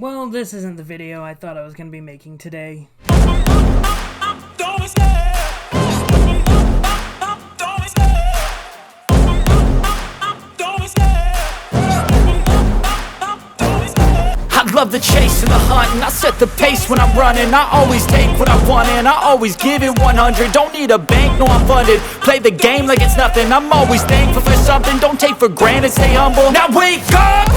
Well, this isn't the video I thought I was going to be making today. I love the chase and the hunt, and I set the pace when I'm running. I always take what I want and I always give it 100. Don't need a bank, no I'm funded. Play the game like it's nothing. I'm always thankful for something. Don't take for granted, stay humble. Now wake up!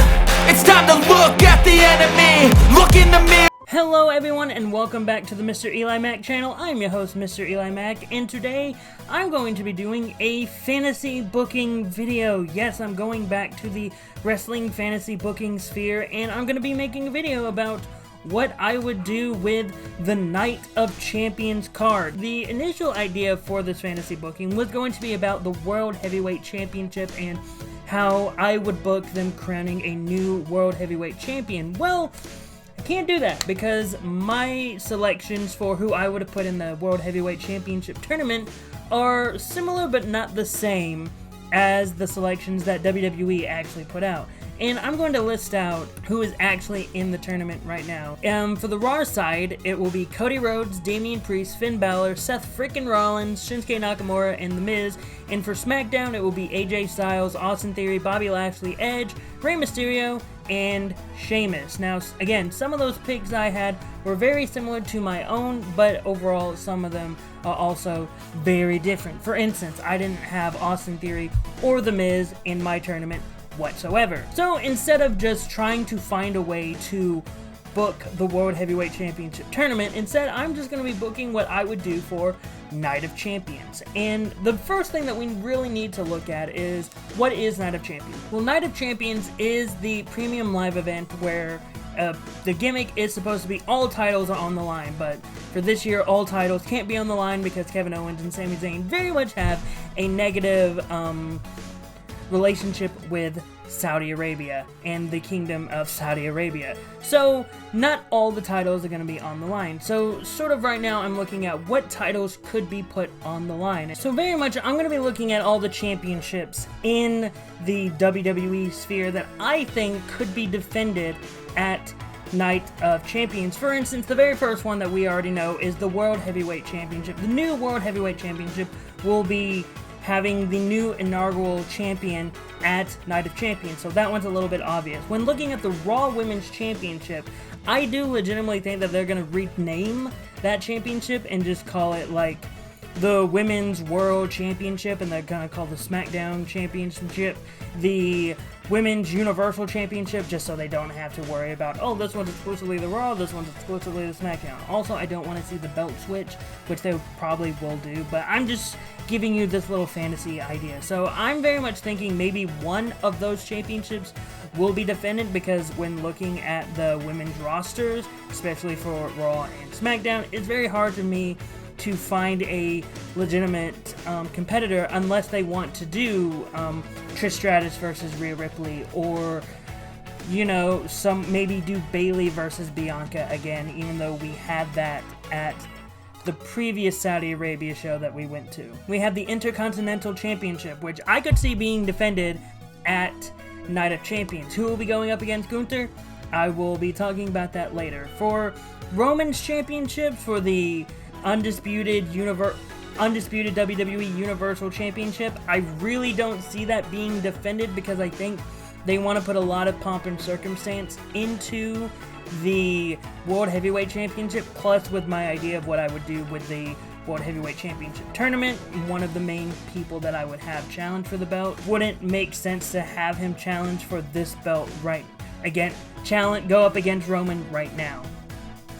It's time to look at the enemy. Look in the mirror. Hello everyone and welcome back to the MrEliMac channel. I'm your host MrEliMac, and today I'm going to be doing a fantasy booking video. Yes, I'm going back to the wrestling fantasy booking sphere, and I'm going to be making a video about what I would do with the Night of Champions card. The initial idea for this fantasy booking was going to be about the World Heavyweight Championship and how I would book them crowning a new World Heavyweight Champion. Well, I can't do that because my selections for who I would have put in the World Heavyweight Championship tournament are similar but not the same as the selections that WWE actually put out. And I'm going to list out who is actually in the tournament right now. For the Raw side, it will be Cody Rhodes, Damian Priest, Finn Balor, Seth frickin' Rollins, Shinsuke Nakamura, and The Miz. And for SmackDown, it will be AJ Styles, Austin Theory, Bobby Lashley, Edge, Rey Mysterio, and Sheamus. Now, again, some of those picks I had were very similar to my own, but overall, some of them are also very different. For instance, I didn't have Austin Theory or The Miz in my tournament whatsoever. So instead of just trying to find a way to book the World Heavyweight Championship tournament, instead I'm just going to be booking what I would do for Night of Champions. And the first thing that we really need to look at is, what is Night of Champions? Well, Night of Champions is the premium live event where the gimmick is supposed to be all titles are on the line, but for this year all titles can't be on the line because Kevin Owens and Sami Zayn very much have a negative relationship with Saudi Arabia and the Kingdom of Saudi Arabia. So not all the titles are going to be on the line. So sort of right now I'm looking at what titles could be put on the line. So very much I'm going to be looking at all the championships in the WWE sphere that I think could be defended at Night of Champions. For instance, the very first one that we already know is the World Heavyweight Championship. The new World Heavyweight Championship will be having the new inaugural champion at Night of Champions, so that one's a little bit obvious. When looking at the Raw Women's Championship, I do legitimately think that they're going to rename that championship and just call it like the Women's World Championship, and they're going to call the SmackDown Championship the Women's Universal Championship, just so they don't have to worry about, oh, this one's exclusively the Raw, this one's exclusively the SmackDown. Also, I don't want to see the belt switch, which they probably will do, but I'm just giving you this little fantasy idea. So I'm very much thinking maybe one of those championships will be defended, because when looking at the women's rosters, especially for Raw and SmackDown, it's very hard for me to find a legitimate competitor unless they want to do Trish Stratus versus Rhea Ripley, or you know, maybe do Bayley versus Bianca again, even though we had that at the previous Saudi Arabia show that we went to. We have the Intercontinental Championship, which I could see being defended at Night of Champions. Who will be going up against Gunther? I will be talking about that later. For Roman's Championship, for the Undisputed WWE Universal Championship, I really don't see that being defended, because I think they want to put a lot of pomp and circumstance into the World Heavyweight Championship, plus with my idea of what I would do with the World Heavyweight Championship tournament. One of the main people that I would have challenge for the belt, wouldn't make sense to have him challenge for this belt go up against Roman right now.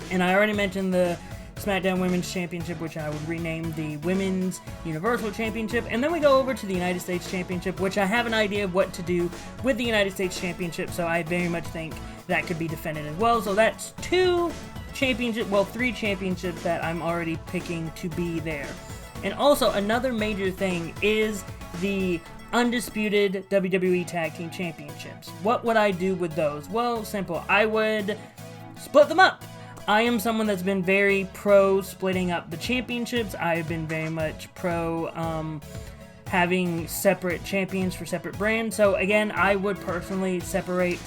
And I already mentioned the SmackDown Women's Championship, which I would rename the Women's Universal Championship. And then we go over to the United States Championship, which I have an idea of what to do with the United States Championship, so I very much think that could be defended as well. So that's three championships that I'm already picking to be there. And also, another major thing is the Undisputed WWE Tag Team Championships. What would I do with those? Well, simple. I would split them up. I am someone that's been very pro splitting up the championships. I've been very much pro having separate champions for separate brands. So again, I would personally separate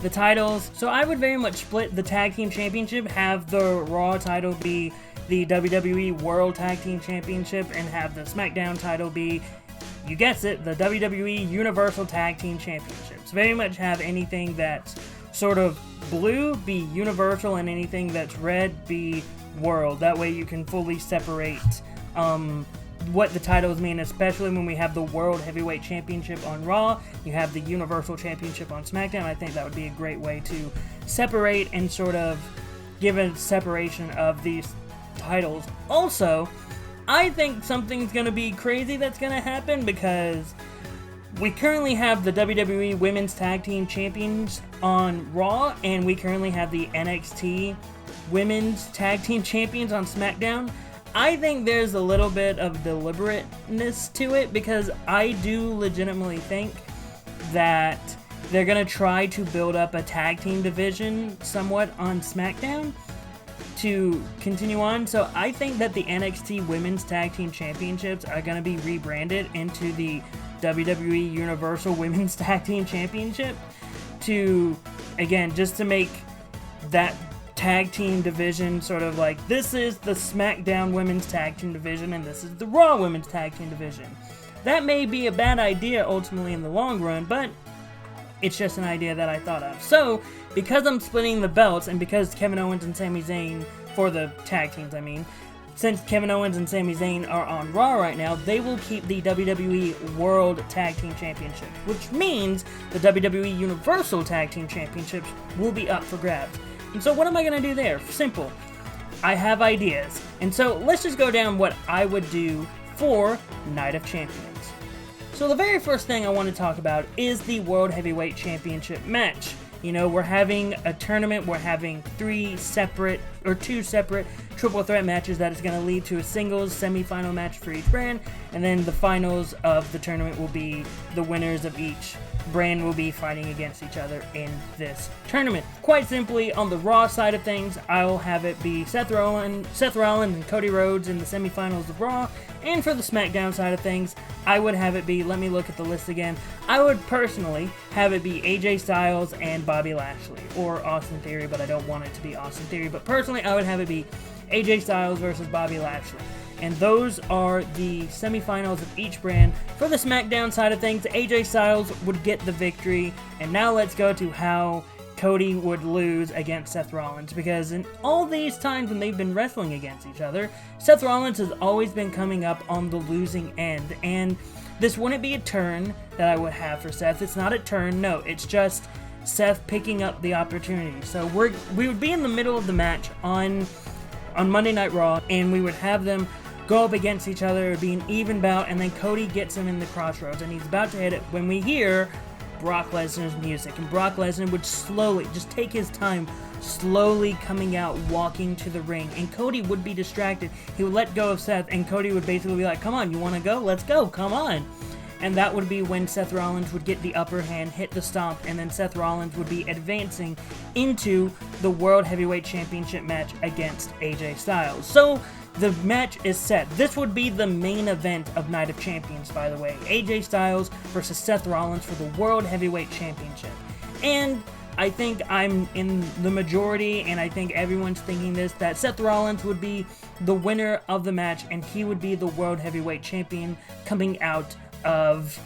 the titles. So I would very much split the Tag Team Championship, have the Raw title be the WWE World Tag Team Championship, and have the SmackDown title be, you guessed it, the WWE Universal Tag Team Championships. Very much have anything that's sort of blue be Universal and anything that's red be World. That way you can fully separate what the titles mean, especially when we have the World Heavyweight Championship on Raw, you have the Universal Championship on SmackDown. I think that would be a great way to separate and sort of give a separation of these titles. Also, I think something's going to be crazy that's going to happen, because we currently have the WWE Women's Tag Team Champions on Raw, and we currently have the NXT Women's Tag Team Champions on SmackDown. I think there's a little bit of deliberateness to it, because I do legitimately think that they're going to try to build up a tag team division somewhat on SmackDown to continue on. So I think that the NXT Women's Tag Team Championships are going to be rebranded into the WWE Universal Women's Tag Team Championship to, again, just to make that tag team division sort of like, this is the SmackDown Women's Tag Team Division and this is the Raw Women's Tag Team Division. That may be a bad idea ultimately in the long run, but it's just an idea that I thought of. So, because I'm splitting the belts, and because Kevin Owens and Sami Zayn, for the tag teams I mean, since Kevin Owens and Sami Zayn are on Raw right now, they will keep the WWE World Tag Team Championship, which means the WWE Universal Tag Team Championships will be up for grabs. And so what am I going to do there? Simple. I have ideas. And so let's just go down what I would do for Night of Champions. So the very first thing I want to talk about is the World Heavyweight Championship match. You know, we're having a tournament, we're having two separate triple threat matches that is going to lead to a singles semi-final match for each brand, and then the finals of the tournament will be the winners of each brand will be fighting against each other in this tournament. Quite simply, on the Raw side of things, I'll have it be Seth Rollins and Cody Rhodes in the semifinals of Raw, and for the SmackDown side of things, I would have it be, let me look at the list again, I would personally have it be AJ Styles and Bobby Lashley, or Austin Theory, but I don't want it to be Austin Theory, but personally I would have it be AJ Styles versus Bobby Lashley. And those are the semifinals of each brand. For the SmackDown side of things, AJ Styles would get the victory. And now let's go to how Cody would lose against Seth Rollins. Because in all these times when they've been wrestling against each other, Seth Rollins has always been coming up on the losing end. And this wouldn't be a turn that I would have for Seth. It's not a turn, no. It's just Seth picking up the opportunity. So we would be in the middle of the match on Monday Night Raw, and we would have them go up against each other, be an even bout, and then Cody gets him in the crossroads, and he's about to hit it when we hear Brock Lesnar's music, and Brock Lesnar would slowly, just take his time, slowly coming out, walking to the ring, and Cody would be distracted. He would let go of Seth, and Cody would basically be like, come on, you want to go? Let's go, come on. And that would be when Seth Rollins would get the upper hand, hit the stomp, and then Seth Rollins would be advancing into the World Heavyweight Championship match against AJ Styles. So, the match is set. This would be the main event of Night of Champions, by the way. AJ Styles versus Seth Rollins for the World Heavyweight Championship. And I think I'm in the majority, and I think everyone's thinking this, that Seth Rollins would be the winner of the match, and he would be the World Heavyweight Champion coming out of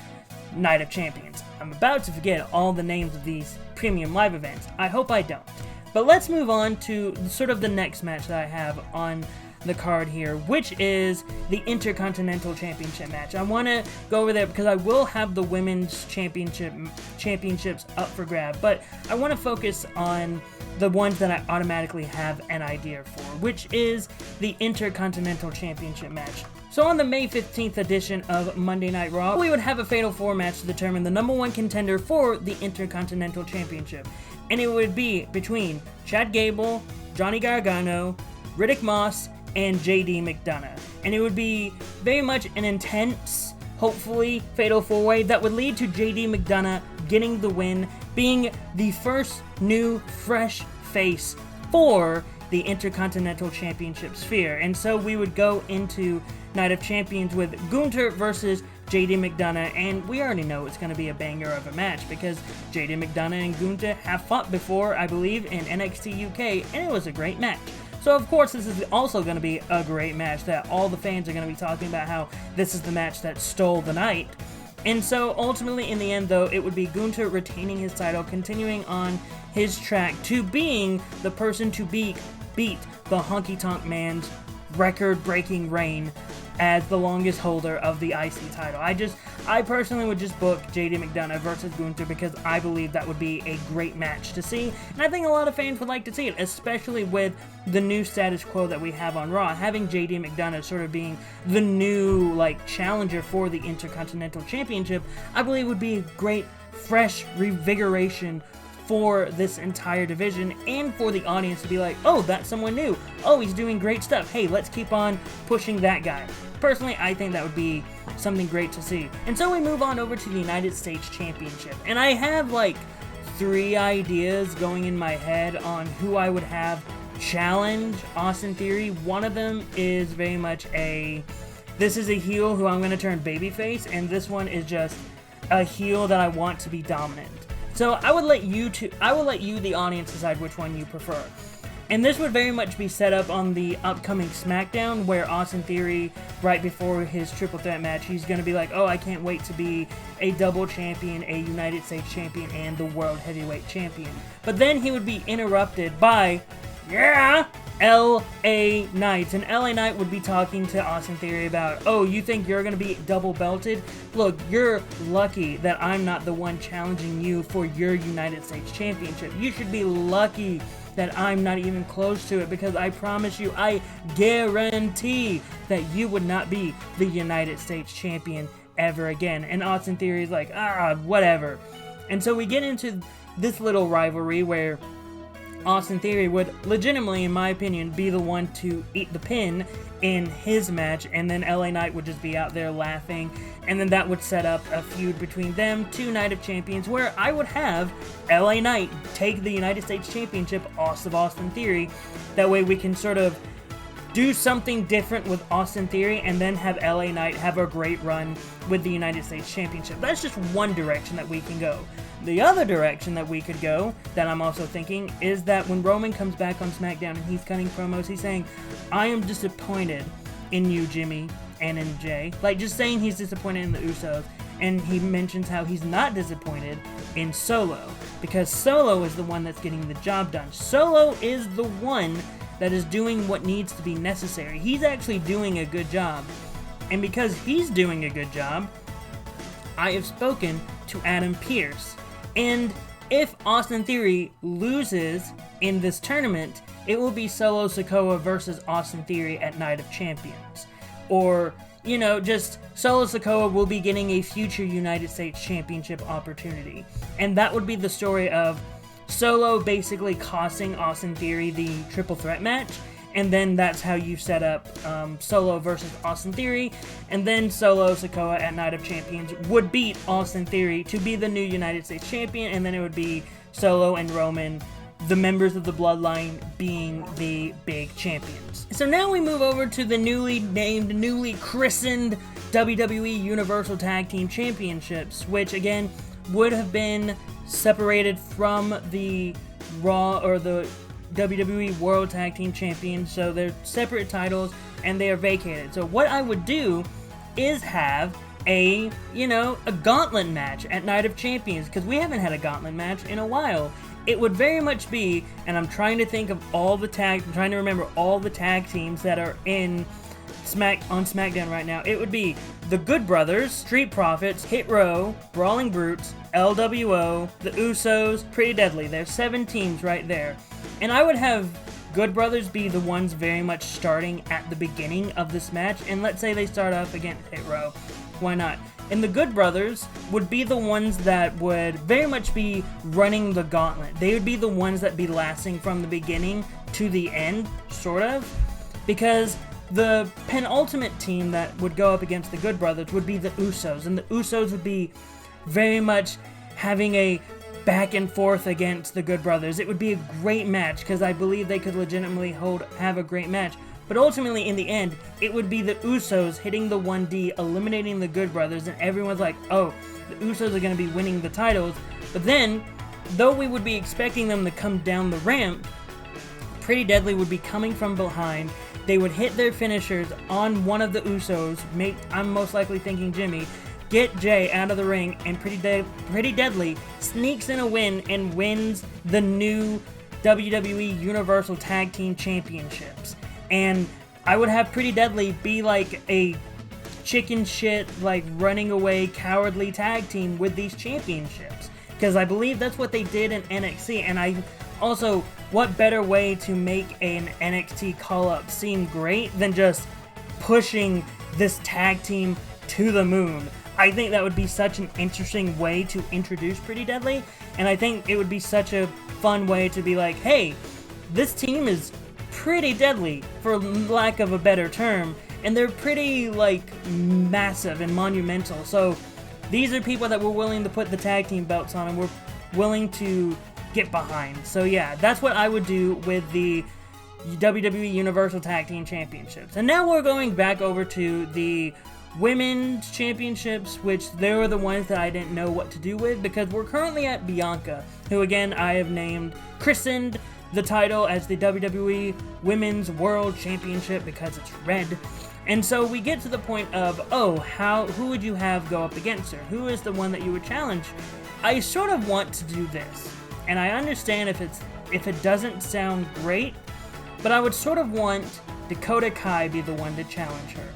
Night of Champions. I'm about to forget all the names of these premium live events. I hope I don't. But let's move on to sort of the next match that I have on the card here, which is the Intercontinental Championship match. I want to go over there because I will have the Women's Championships up for grab, but I want to focus on the ones that I automatically have an idea for, which is the Intercontinental Championship match. So on the May 15th edition of Monday Night Raw, we would have a Fatal 4 match to determine the number one contender for the Intercontinental Championship. And it would be between Chad Gable, Johnny Gargano, Riddick Moss, and JD McDonough. And it would be very much an intense, hopefully, Fatal 4-way that would lead to JD McDonough getting the win, being the first new, fresh face for the Intercontinental Championship sphere. And so we would go into Night of Champions with Gunther versus JD McDonough, and we already know it's going to be a banger of a match because JD McDonough and Gunther have fought before, I believe, in NXT UK, and it was a great match. So of course this is also going to be a great match that all the fans are going to be talking about how this is the match that stole the night. And so ultimately in the end though, it would be Gunther retaining his title, continuing on his track to being the person to beat the Honky Tonk Man's record-breaking reign as the longest holder of the IC title. I personally would just book JD McDonough versus Gunther because I believe that would be a great match to see, and I think a lot of fans would like to see it, especially with the new status quo that we have on Raw. Having JD McDonough sort of being the new, challenger for the Intercontinental Championship, I believe would be a great, fresh revigoration for this entire division and for the audience to be like, oh, that's someone new. Oh, he's doing great stuff. Hey, let's keep on pushing that guy. Personally, I think that would be something great to see. And so we move on over to the United States Championship. And I have 3 ideas going in my head on who I would have challenge Austin Theory. One of them is very much this is a heel who I'm going to turn babyface, and this one is just a heel that I want to be dominant. So I would let you, the audience, decide which one you prefer. And this would very much be set up on the upcoming SmackDown, where Austin Theory, right before his triple threat match, he's going to be like, oh, I can't wait to be a double champion, a United States champion, and the World Heavyweight Champion. But then he would be interrupted by, LA Knight. And LA Knight would be talking to Austin Theory about, oh, you think you're going to be double belted? Look, you're lucky that I'm not the one challenging you for your United States Championship. You should be lucky that I'm not even close to it, because I promise you, I guarantee that you would not be the United States Champion ever again. And Austin Theory is like, whatever. And so we get into this little rivalry where Austin Theory would legitimately, in my opinion, be the one to eat the pin in his match, and then LA Knight would just be out there laughing, and then that would set up a feud between them, 2 Night of Champions, where I would have LA Knight take the United States Championship off of Austin Theory. That way we can sort of do something different with Austin Theory, and then have LA Knight have a great run with the United States Championship. That's just one direction that we can go. The other direction that we could go, that I'm also thinking, is that when Roman comes back on SmackDown and he's cutting promos, he's saying, I am disappointed in you, Jimmy, and in Jay. Just saying he's disappointed in the Usos. And he mentions how he's not disappointed in Solo, because Solo is the one that's getting the job done. Solo is the one that is doing what needs to be necessary. He's actually doing a good job. And because he's doing a good job, I have spoken to Adam Pearce. And if Austin Theory loses in this tournament, it will be Solo Sikoa versus Austin Theory at Night of Champions. Or, just Solo Sikoa will be getting a future United States Championship opportunity. And that would be the story of Solo basically costing Austin Theory the triple threat match, and then that's how you set up Solo versus Austin Theory, and then Solo Sikoa at Night of Champions would beat Austin Theory to be the new United States Champion, and then it would be Solo and Roman, the members of the Bloodline, being the big champions. So now we move over to the newly christened WWE Universal Tag Team Championships, which again would have been separated from the Raw or the WWE World Tag Team Champions, so they're separate titles and they are vacated. So what I would do is have a gauntlet match at Night of Champions, because we haven't had a gauntlet match in a while. It would very much be, and I'm trying to remember all the tag teams that are on SmackDown right now. It would be the Good Brothers, Street Profits, Hit Row, Brawling Brutes, LWO, the Usos, Pretty Deadly. There's 7 teams right there. And I would have Good Brothers be the ones very much starting at the beginning of this match. And let's say they start off against Hit Row. Why not? And the Good Brothers would be the ones that would very much be running the gauntlet. They would be the ones that be lasting from the beginning to the end, sort of. Because the penultimate team that would go up against the Good Brothers would be the Usos. And the Usos would be very much having a back and forth against the Good Brothers. It would be a great match, because I believe they could legitimately have a great match. but ultimately in the end, it would be the Usos hitting the 1D, eliminating the Good Brothers, and everyone's like, oh, the Usos are going to be winning the titles. But then, though we would be expecting them to come down the ramp, Pretty Deadly would be coming from behind. They would hit their finishers on one of the Usos, I'm most likely thinking Jimmy, get Jay out of the ring, and Pretty Deadly sneaks in a win and wins the new WWE Universal Tag Team Championships. And I would have Pretty Deadly be like a chicken shit, like running away cowardly tag team with these championships, because I believe that's what they did in NXT. And I also, what better way to make an NXT call-up seem great than just pushing this tag team to the moon? I think that would be such an interesting way to introduce Pretty Deadly, and I think it would be such a fun way to be like, hey, this team is pretty deadly, for lack of a better term, and they're pretty, like, massive and monumental, so these are people that we're willing to put the tag team belts on, and we're willing to get behind. So yeah, that's what I would do with the WWE Universal Tag Team Championships. And now we're going back over to the Women's Championships, which they were the ones that I didn't know what to do with, because we're currently at Bianca, who again I have christened the title as the WWE Women's World Championship because it's red. And so we get to the point of, who would you have go up against her? Who is the one that you would challenge? I sort of want to do this, and I understand if it doesn't sound great, but I would sort of want Dakota Kai be the one to challenge her.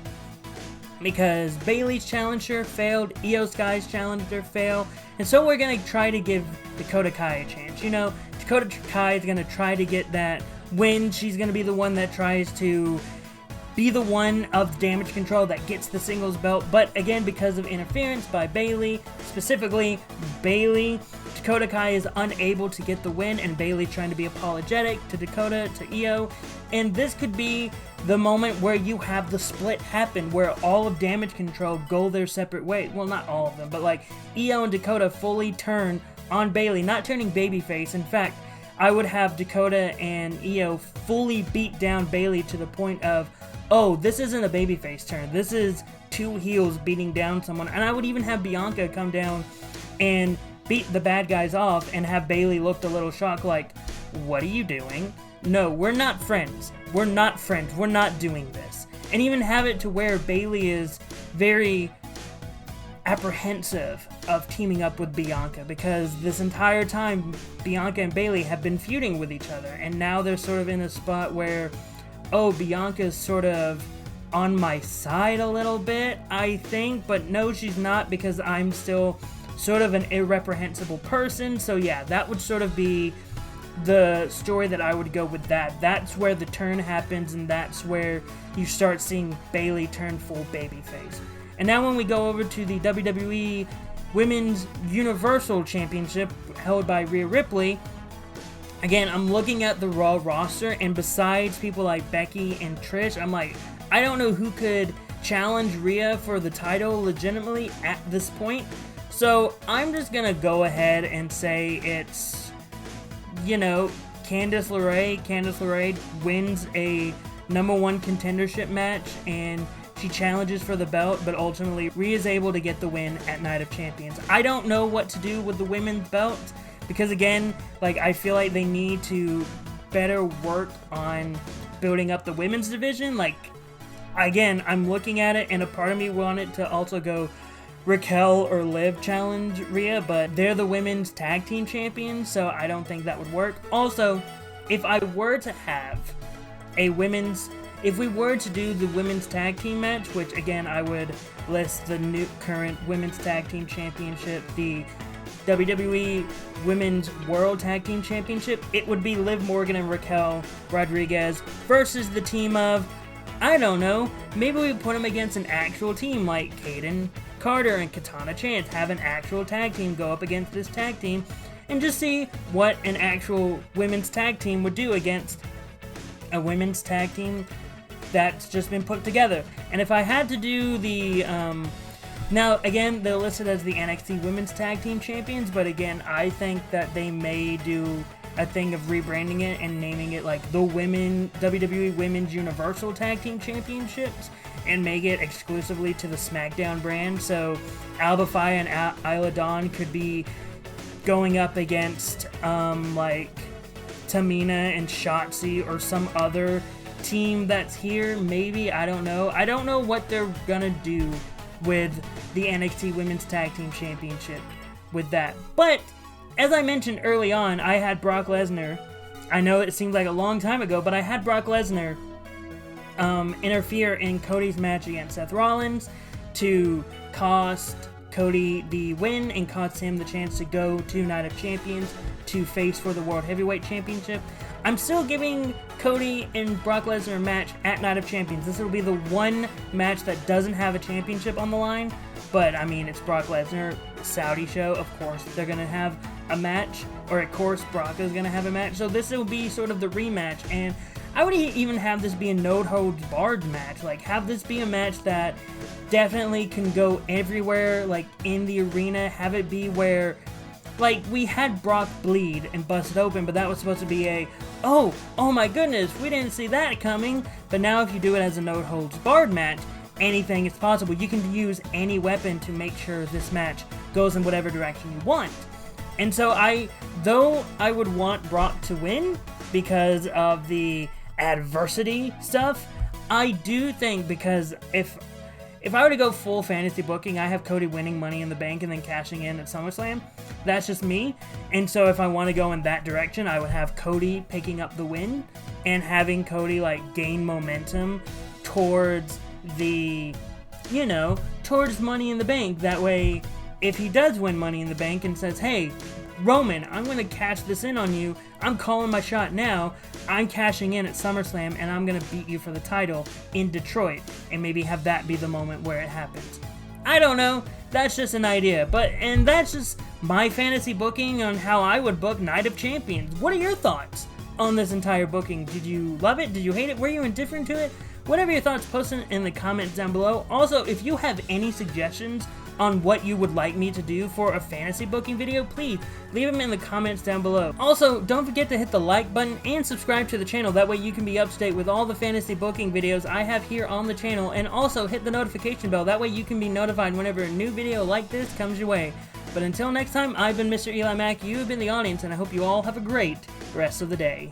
Because Bayley's challenger failed, Io Sky's challenger failed, and so we're going to try to give Dakota Kai a chance. You know, Dakota Kai is going to try to get that win. She's going to be the one that tries to be the one of Damage Control that gets the singles belt, but again, because of interference by Bayley, specifically Bayley, Dakota Kai is unable to get the win, and Bayley trying to be apologetic to Dakota, to Io, and this could be the moment where you have the split happen, where all of Damage Control go their separate ways. Well, not all of them, but like Io and Dakota fully turn on Bayley, not turning babyface. In fact, I would have Dakota and Io fully beat down Bayley to the point of, oh, this isn't a babyface turn. This is two heels beating down someone. And I would even have Bianca come down and beat the bad guys off and have Bayley looked a little shocked like, what are you doing? No, we're not friends. We're not friends. We're not doing this. And even have it to where Bayley is very apprehensive of teaming up with Bianca, because this entire time Bianca and Bayley have been feuding with each other, and now they're sort of in a spot where, oh, Bianca's sort of on my side a little bit, I think, but no, she's not, because I'm still sort of an irreprehensible person. So yeah, that would sort of be the story that I would go with that. That's where the turn happens, and that's where you start seeing Bayley turn full babyface. And now when we go over to the WWE Women's Universal Championship held by Rhea Ripley, again, I'm looking at the Raw roster, and besides people like Becky and Trish, I'm like, I don't know who could challenge Rhea for the title legitimately at this point. So I'm just gonna go ahead and say it's, you know, Candice LeRae. Candice LeRae wins a #1 contendership match, and she challenges for the belt, but ultimately Rhea is able to get the win at Night of Champions. I don't know what to do with the women's belt, because again, like, I feel like they need to better work on building up the women's division. Like, again, I'm looking at it, and a part of me wanted to also go Raquel or Liv challenge Rhea, but they're the women's tag team champions, so I don't think that would work. Also, if I were to have if we were to do the women's tag team match, which again I would list the new current women's tag team championship, the WWE Women's World Tag Team Championship, it would be Liv Morgan and Raquel Rodriguez versus the team of, I don't know, maybe we put them against an actual team like Kaden Carter and Katana Chance, have an actual tag team go up against this tag team, and just see what an actual women's tag team would do against a women's tag team that's just been put together. And if I had to do the, now again, they're listed as the NXT Women's Tag Team Champions, but again, I think that they may do a thing of rebranding it and naming it like the WWE Women's Universal Tag Team Championships and make it exclusively to the SmackDown brand. So Alba Fyre and Isla Dawn could be going up against like Tamina and Shotzi or some other team that's here. Maybe, I don't know. I don't know what they're gonna do with the NXT Women's Tag Team Championship with that. But as I mentioned early on, I had Brock Lesnar. I know it seems like a long time ago, but I had Brock Lesnar interfere in Cody's match against Seth Rollins to cost Cody the win and cost him the chance to go to Night of Champions to face for the World Heavyweight Championship. I'm still giving Cody and Brock Lesnar a match at Night of Champions. This will be the one match that doesn't have a championship on the line, but I mean, it's Brock Lesnar, Saudi show, of course they're going to have a match, or of course Brock is going to have a match, so this will be sort of the rematch, and I would even have this be a no-holds-barred match, like have this be a match that definitely can go everywhere, like in the arena, have it be where, like, we had Brock bleed and busted open, but that was supposed to be a, oh my goodness, we didn't see that coming. But now if you do it as a no-holds-barred match, anything is possible. You can use any weapon to make sure this match goes in whatever direction you want. And so though I would want Brock to win because of the adversity stuff, I do think, because if I were to go full fantasy booking, I have Cody winning Money in the Bank and then cashing in at SummerSlam. That's just me. And so if I want to go in that direction, I would have Cody picking up the win and having Cody like gain momentum towards towards Money in the Bank. That way, if he does win Money in the Bank and says, hey, Roman, I'm going to cash this in on you. I'm calling my shot now. I'm cashing in at SummerSlam, and I'm going to beat you for the title in Detroit. And maybe have that be the moment where it happens. I don't know. That's just an idea. And that's just my fantasy booking on how I would book Night of Champions. What are your thoughts on this entire booking? Did you love it? Did you hate it? Were you indifferent to it? Whatever your thoughts, post it in the comments down below. Also, if you have any suggestions on what you would like me to do for a fantasy booking video, please leave them in the comments down below. Also, don't forget to hit the like button and subscribe to the channel. That way you can be up to date with all the fantasy booking videos I have here on the channel, and also hit the notification bell. That way you can be notified whenever a new video like this comes your way. But until next time, I've been MrEliMac, you have been the audience, and I hope you all have a great rest of the day.